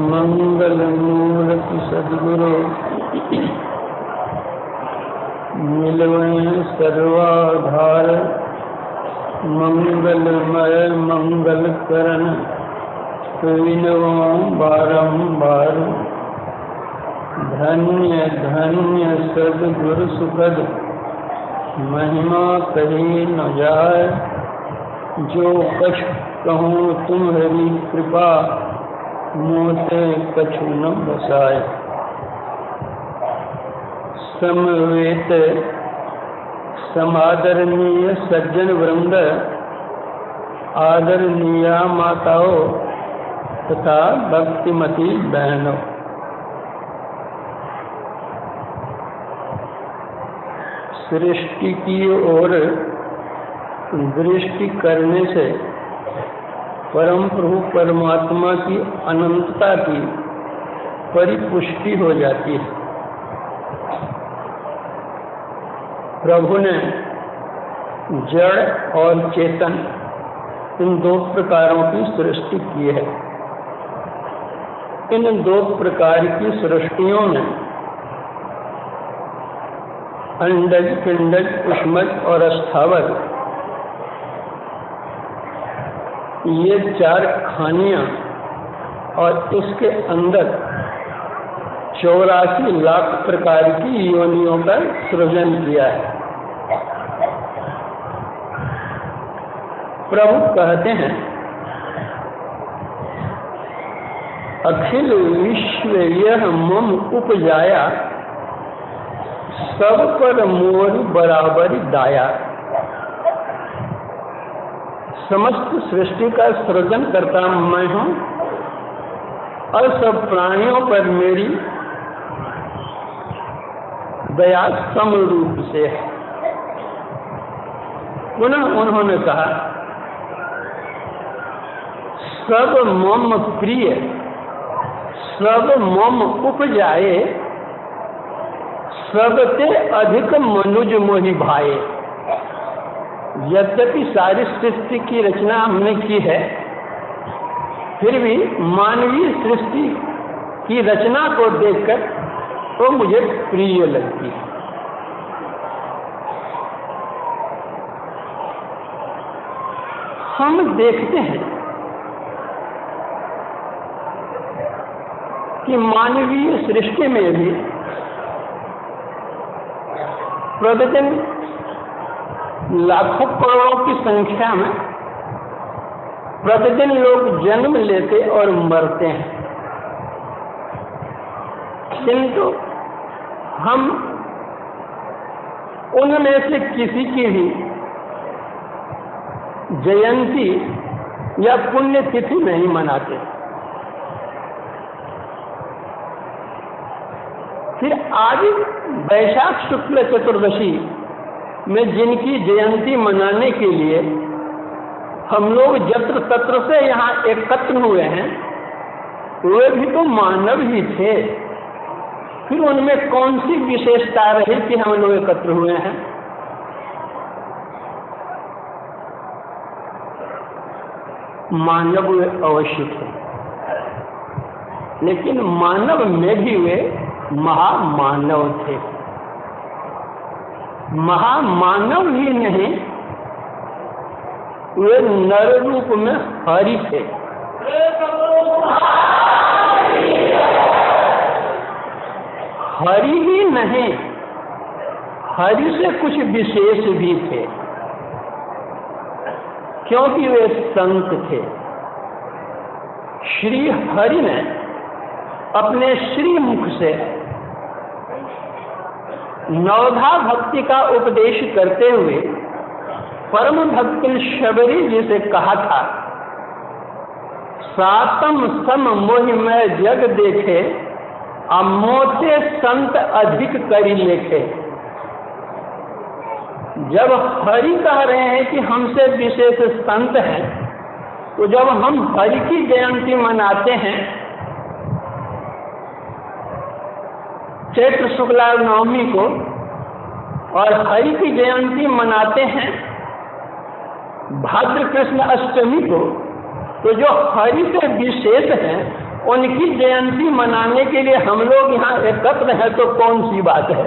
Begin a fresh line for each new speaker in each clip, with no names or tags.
मंगल मूर्ति सद्गुरु मिलवें सर्वाधार। मंगलमय मंगल करण विनवो बारंबार। धन्य धन्य सद्गुरु सुखद महिमा कही न जाय। जो कछ कहूँ तुम्हारी कृपा मोते कछु न बसाए। समवेत समादरणीय सज्जन वृंद, आदरणीय माताओं तथा भक्तिमती बहनों, सृष्टि की ओर दृष्टि करने से परम प्रभु परमात्मा की अनंतता की परिपुष्टि हो जाती है। प्रभु ने जड़ और चेतन इन दो प्रकारों की सृष्टि की है। इन दो प्रकार की सृष्टियों में अंडज, पिंडज, उष्मज और स्थावर, ये चार खानियां और इसके अंदर 84 लाख प्रकार की योनियों का सृजन किया है। प्रभु कहते हैं, अखिल विश्व यह मम उपजाया, सब पर मोर बराबर दाया। समस्त सृष्टि का सृजन करता मैं हूँ और सब प्राणियों पर मेरी दया सम रूप से है। पुनः उन्होंने कहा, सब मम प्रिय सब मम उपजाए, सबते अधिक मनुज मोहि भाए। यद्यपि सारी सृष्टि की रचना हमने की है, फिर भी मानवीय सृष्टि की रचना को देखकर तो मुझे प्रिय लगती है। हम देखते हैं कि मानवीय सृष्टि में भी प्रतिदिन लाखों करोड़ों की संख्या में प्रतिदिन लोग जन्म लेते और मरते हैं, किंतु हम उनमें से किसी की भी जयंती या पुण्यतिथि नहीं मनाते। फिर आज वैशाख शुक्ल चतुर्दशी में जिनकी जयंती मनाने के लिए हम लोग जत्र तत्र से यहाँ एकत्र हुए हैं, वे भी तो मानव ही थे। फिर उनमें कौन सी विशेषता रही कि हम लोग एकत्र हुए हैं? मानव वे अवश्य थे, लेकिन मानव में भी वे महामानव थे। महामानव ही नहीं, वे नर रूप में हरि थे। हरि ही नहीं, हरि से कुछ विशेष भी थे, क्योंकि वे संत थे। श्री हरि ने अपने श्री मुख से नवधा भक्ति का उपदेश करते हुए परम भक्त शबरी जी से कहा था, सातम सम मोहि मैं जग देखे, अमोते संत अधिक करी लेखे। जब हरि कह रहे हैं कि हमसे विशेष संत हैं, तो जब हम हरि की जयंती मनाते हैं, चैत्र शुक्ला नवमी को, और हरि की जयंती मनाते हैं भाद्र कृष्ण अष्टमी को, तो जो हरि से विशेष हैं उनकी जयंती मनाने के लिए हम लोग यहाँ एकत्र हैं तो कौन सी बात है।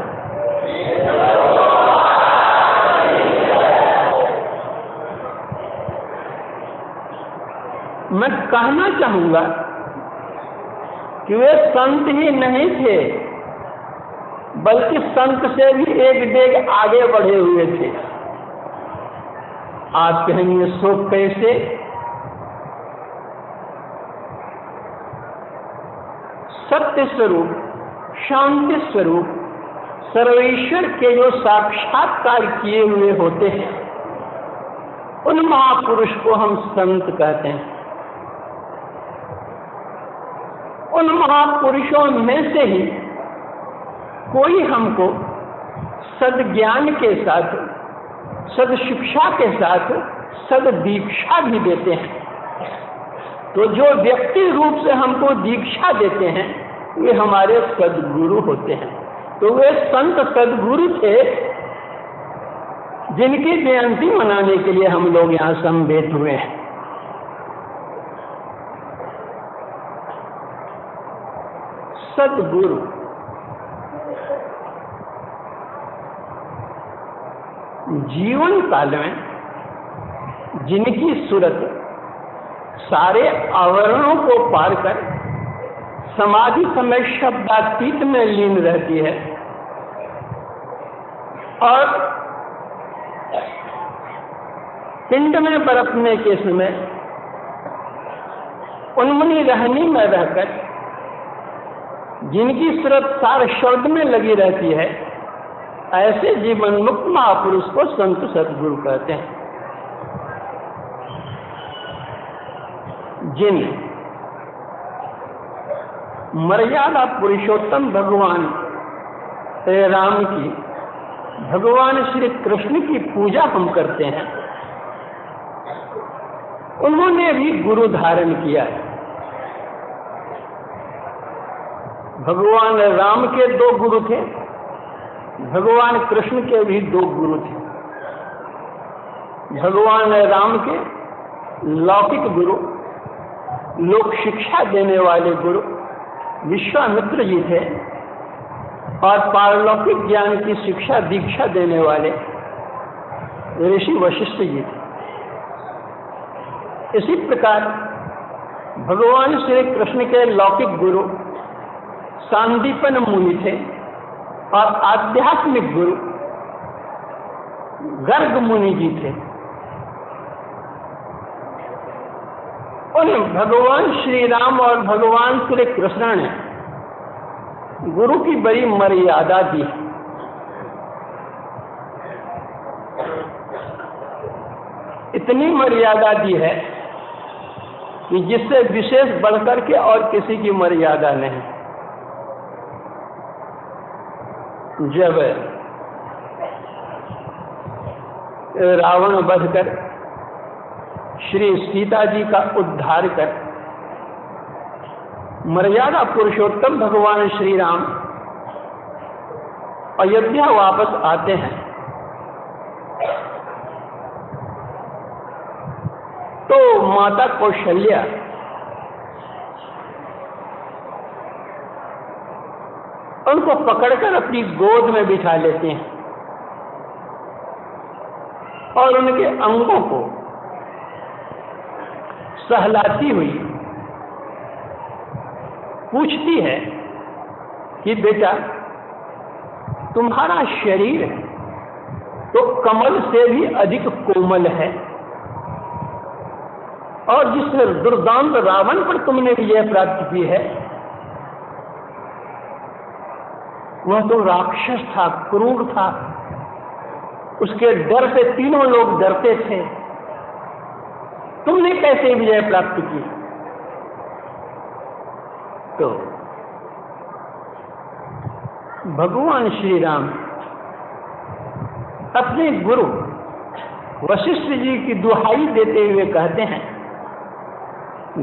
मैं कहना चाहूंगा कि वे संत ही नहीं थे, बल्कि संत से भी एक डेग आगे बढ़े हुए थे। आप कहेंगे सो कैसे? सत्य स्वरूप, शांति स्वरूप, सर्वेश्वर के जो साक्षात्कार किए हुए होते हैं, उन महापुरुष को हम संत कहते हैं। उन महापुरुषों में से ही कोई हमको सद्ज्ञान के साथ, सद्शिक्षा के साथ सद्दीक्षा भी देते हैं। तो जो व्यक्ति रूप से हमको दीक्षा देते हैं वे हमारे सद्गुरु होते हैं। तो वे संत सद्गुरु थे जिनकी जयंती मनाने के लिए हम लोग यहाँ समवेत हुए हैं। सद्गुरु जीवन काल में जिनकी सूरत सारे आवरणों को पार कर समाधि समय शब्दातीत में लीन रहती है और पिंड में बरतने के समय उन्मुनी रहनी में रहकर जिनकी सूरत सार शब्द में लगी रहती है, ऐसे जीवन मुक्त महापुरुष को संत सद्गुरु कहते हैं। जिन मर्यादा पुरुषोत्तम भगवान श्री राम की, भगवान श्री कृष्ण की पूजा हम करते हैं, उन्होंने भी गुरु धारण किया है। भगवान राम के 2 गुरु थे, भगवान कृष्ण के भी 2 गुरु थे। भगवान राम के लौकिक गुरु, लोक शिक्षा देने वाले गुरु विश्वामित्र जी थे और पारलौकिक ज्ञान की शिक्षा दीक्षा देने वाले ऋषि वशिष्ठ जी थे। इसी प्रकार भगवान श्री कृष्ण के लौकिक गुरु सांदीपन मुनि थे और आध्यात्मिक गुरु गर्ग मुनि जी थे। उन भगवान श्री राम और भगवान श्री कृष्ण ने गुरु की बड़ी मर्यादा दी। इतनी मर्यादा दी है कि जिससे विशेष बढ़कर के और किसी की मर्यादा नहीं। जब रावण वध कर श्री सीता जी का उद्धार कर मर्यादा पुरुषोत्तम भगवान श्री राम अयोध्या वापस आते हैं, तो माता कौशल्या उनको पकड़कर अपनी गोद में बिठा लेते हैं और उनके अंगों को सहलाती हुई पूछती है कि बेटा, तुम्हारा शरीर तो कमल से भी अधिक कोमल है और जिस दुर्दांत रावण पर तुमने विजय प्राप्त की है वह तो राक्षस था, क्रूर था, उसके डर से तीनों लोग डरते थे। तुमने कैसे विजय प्राप्त की? तो भगवान श्री राम अपने गुरु वशिष्ठ जी की दुहाई देते हुए कहते हैं,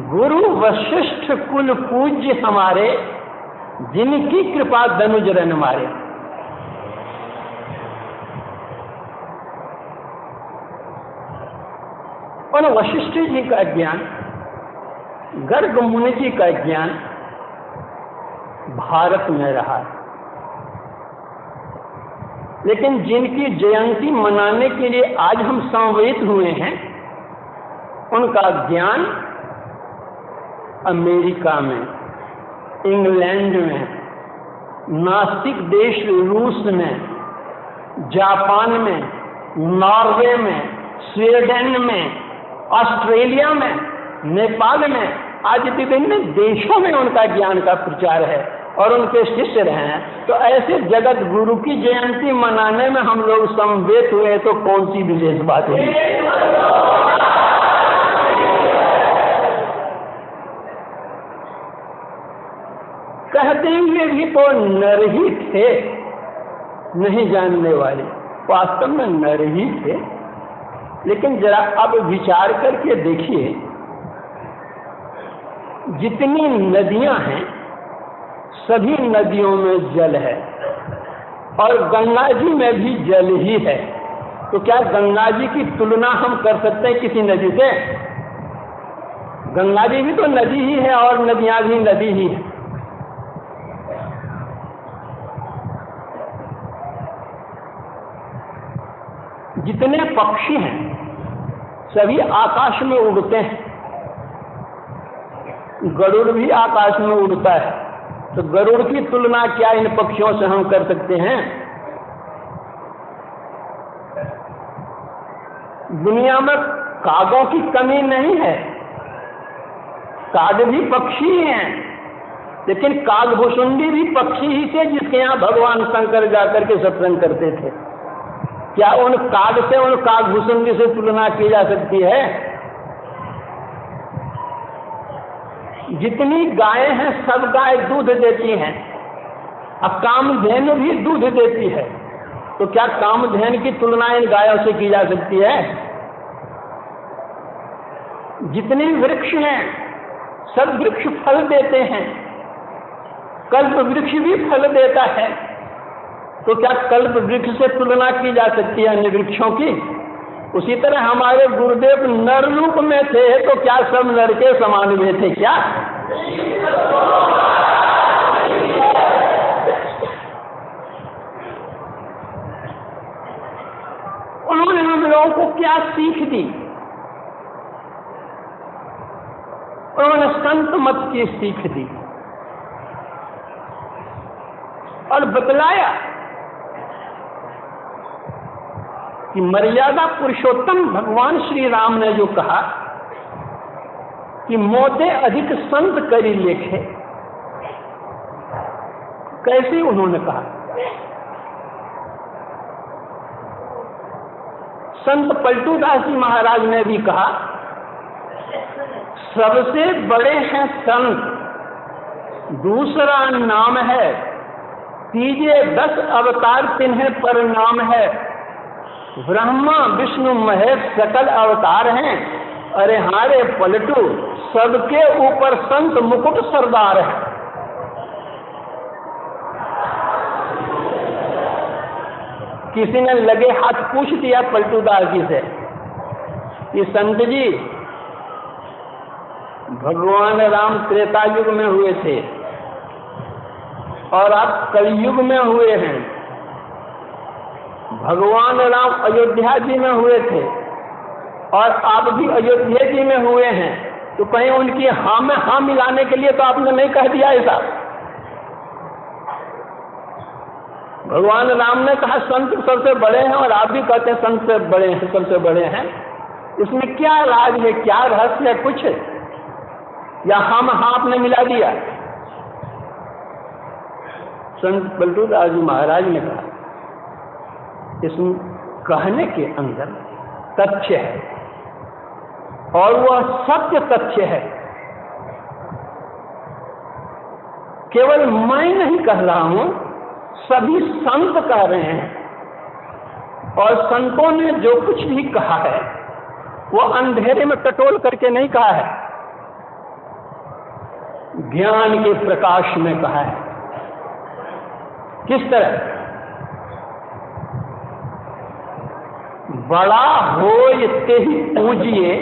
गुरु वशिष्ठ कुल पूज्य हमारे, जिनकी कृपा दनुज रन मारे। और वशिष्ठ जी का ज्ञान, गर्ग मुनि जी का ज्ञान भारत में रहा है। लेकिन जिनकी जयंती मनाने के लिए आज हम समवेत हुए हैं, उनका ज्ञान अमेरिका में, इंग्लैंड में, नास्तिक देश रूस में, जापान में, नॉर्वे में, स्वीडन में, ऑस्ट्रेलिया में, नेपाल में, आज विभिन्न देशों में उनका ज्ञान का प्रचार है और उनके शिष्य रहे हैं। तो ऐसे जगत गुरु की जयंती मनाने में हम लोग समवेत हुए तो कौन सी विशेष बात है? कहते हुए भी तो नर ही थे, नहीं जानने वाले, वास्तव में नर ही थे। लेकिन जरा अब विचार करके देखिए, जितनी नदियां हैं सभी नदियों में जल है और गंगा जी में भी जल ही है। तो क्या गंगा जी की तुलना हम कर सकते हैं किसी नदी से? गंगा जी भी तो नदी ही है और नदियां भी नदी ही है। जितने पक्षी हैं सभी आकाश में उड़ते हैं, गरुड़ भी आकाश में उड़ता है। तो गरुड़ की तुलना क्या इन पक्षियों से हम कर सकते हैं? दुनिया में कागों की कमी नहीं है, काग भी पक्षी ही हैं, लेकिन कागभुसुंडी भी पक्षी ही थे जिसके यहाँ भगवान शंकर जाकर के सत्संग करते थे। क्या उन काग से, उन कागभुसुंडी से तुलना की जा सकती है? जितनी गायें हैं सब गाय दूध देती हैं, अब कामधेनु भी दूध देती है। तो क्या कामधेनु की तुलना इन गायों से की जा सकती है? जितने वृक्ष हैं सब वृक्ष फल देते हैं, कल्प वृक्ष भी फल देता है। तो क्या कल्प वृक्ष से तुलना की जा सकती है अन्य वृक्षों की? उसी तरह हमारे गुरुदेव नर रूप में थे, तो क्या सब नर के समान में थे क्या? उन्होंने हम लोगों को क्या सीख दी? उन्होंने संत मत की सीख दी और बतलाया कि मर्यादा पुरुषोत्तम भगवान श्री राम ने जो कहा कि मोते अधिक संत करी लेखे, कैसे उन्होंने कहा? संत पलटूदास जी महाराज ने भी कहा, सबसे बड़े हैं संत, दूसरा नाम है, तीजे 10 अवतार तिन्हें पर नाम है, ब्रह्मा विष्णु महेश सकल अवतार हैं, अरे हारे पलटू सबके ऊपर संत मुकुट सरदार है। किसी ने लगे हाथ पूछ दिया पलटूदास जी से कि संत जी, भगवान राम त्रेता युग में हुए थे और आप कलयुग में हुए हैं, भगवान राम अयोध्या जी में हुए थे और आप भी अयोध्या जी में हुए हैं, तो कहीं उनकी हाँ में हाँ मिलाने के लिए तो आपने नहीं कह दिया ऐसा? भगवान राम ने कहा संत सबसे बड़े हैं और आप भी कहते हैं संत से बड़े हैं, सबसे बड़े हैं। इसमें क्या राज है, क्या रहस्य है? कुछ या हम हाँ आपने मिला दिया? संत पलटूदास जी महाराज ने कहा, इसमें कहने के अंदर तथ्य है और वह सत्य तथ्य है। केवल मैं नहीं कह रहा हूं, सभी संत कह रहे हैं और संतों ने जो कुछ भी कहा है वो अंधेरे में टटोल करके नहीं कहा है, ज्ञान के प्रकाश में कहा है। किस तरह? बड़ा होय तेहि पूजिए,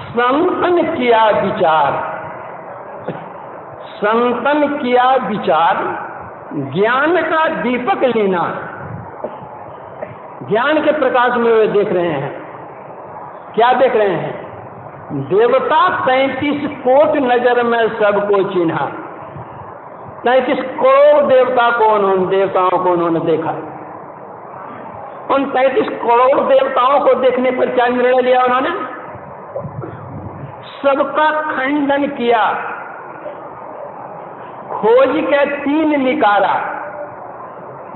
संतन किया विचार, संतन किया विचार, ज्ञान का दीपक लेना। ज्ञान के प्रकाश में वे देख रहे हैं। क्या देख रहे हैं? देवता 33 कोट नजर में सबको चिन्हा। 33 करोड़ देवताओं को उन्होंने देखा। उन 33 करोड़ देवताओं को देखने पर क्या निर्णय लिया उन्होंने? सबका खंडन किया, खोज के 3 निकाला,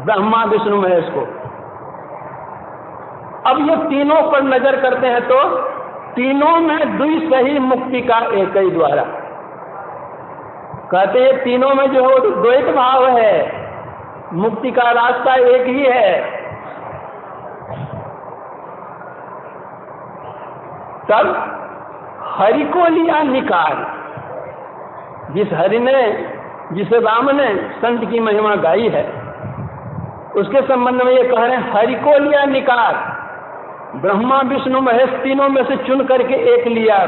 ब्रह्मा विष्णु महेश को। अब ये तीनों पर नजर करते हैं तो तीनों में दुई सही मुक्ति का एक ही द्वारा। कहते हैं तीनों में जो है द्वैत भाव है, मुक्ति का रास्ता एक ही है। तब हरि को लिया निकाल। जिस राम ने संत की महिमा गाई है, उसके संबंध में ये कह रहे हैं हरि को लिया निकाल। ब्रह्मा विष्णु महेश तीनों में से चुन करके एक लिया,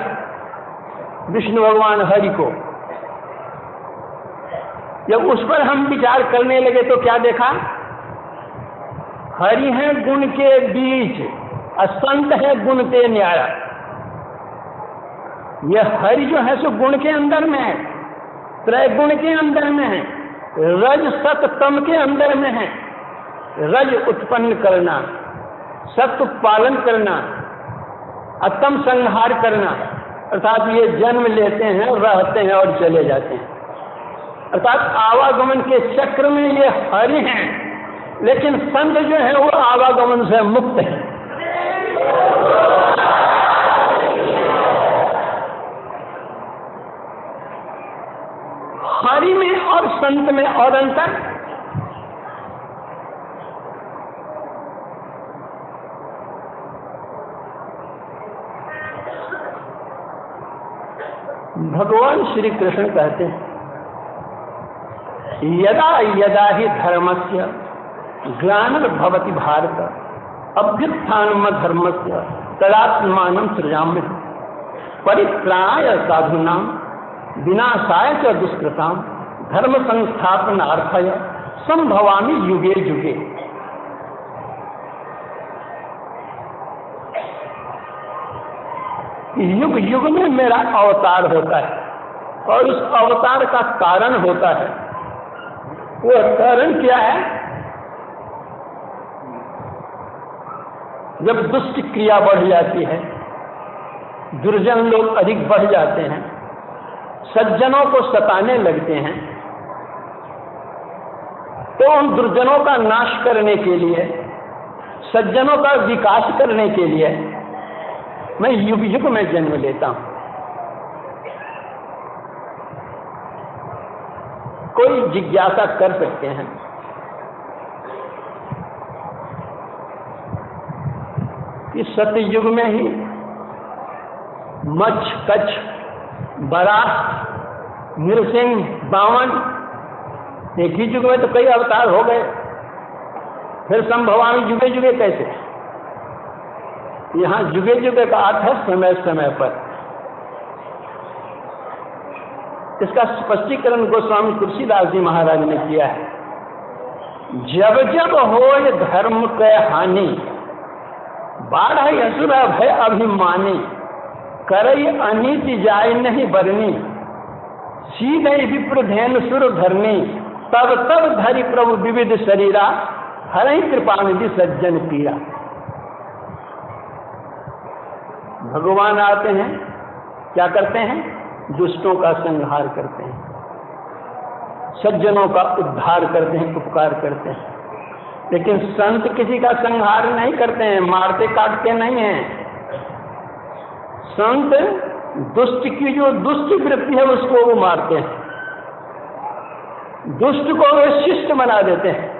विष्णु भगवान हरि को। जब उस पर हम विचार करने लगे तो क्या देखा? हरि है गुण के बीच, असंत है गुण के न्यारा। यह हरि जो है सो गुण के अंदर में है, त्रैगुण के अंदर में है, रज सत तम के अंदर में है। रज उत्पन्न करना, सत्य पालन करना, अतम संहार करना, अर्थात ये जन्म लेते हैं, रहते हैं और चले जाते हैं। अर्थात आवागमन के चक्र में ये हरि हैं, लेकिन संत जो है वो आवागमन से मुक्त है। हरि में और संत में और अंतर? भगवान श्री कृष्ण कहते हैं यदा यदा ही धर्मस्य ग्लानिर्भवति भारत अभ्युत्थानम धर्मस्य तदात्मानं सृजाम्यहम् परित्राणाय साधूनां विनाशाय च दुष्कृतां धर्म संस्थापनार्थाय संभवामि युगे युगे। युग युग में मेरा अवतार होता है और उस अवतार का कारण होता है। वह कारण क्या है? जब दुष्ट क्रिया बढ़ जाती है, दुर्जन लोग अधिक बढ़ जाते हैं, सज्जनों को सताने लगते हैं, तो उन दुर्जनों का नाश करने के लिए, सज्जनों का विकास करने के लिए मैं युग युग में जन्म लेता हूं। कोई जिज्ञासा कर सकते हैं कि सतयुग में ही मच्छ, कच्छ, बराह, नृसिंह, बावन, एक ही युग में तो कई अवतार हो गए, फिर संभवामि युगे युगे कैसे? यहां युगे युगे का अर्थ है समय समय पर। इसका स्पष्टीकरण गोस्वामी तुलसीदास जी महाराज ने किया है। जब जब होय धर्म के हानि, बाढ़ असुर भय अभिमानी, करई अनीति जाय नहीं बरनी, सीधे विप्र धेनु सुर धरनी, तब तब धरि प्रभु विविध शरीरा, हरहि कृपा निधि सज्जन पीरा। भगवान आते हैं, क्या करते हैं? दुष्टों का संहार करते हैं, सज्जनों का उद्धार करते हैं, उपकार करते हैं। लेकिन संत किसी का संहार नहीं करते हैं, मारते काटते नहीं हैं। संत दुष्ट की जो दुष्ट वृत्ति है उसको वो मारते हैं, दुष्ट को वे शिष्ट बना देते हैं।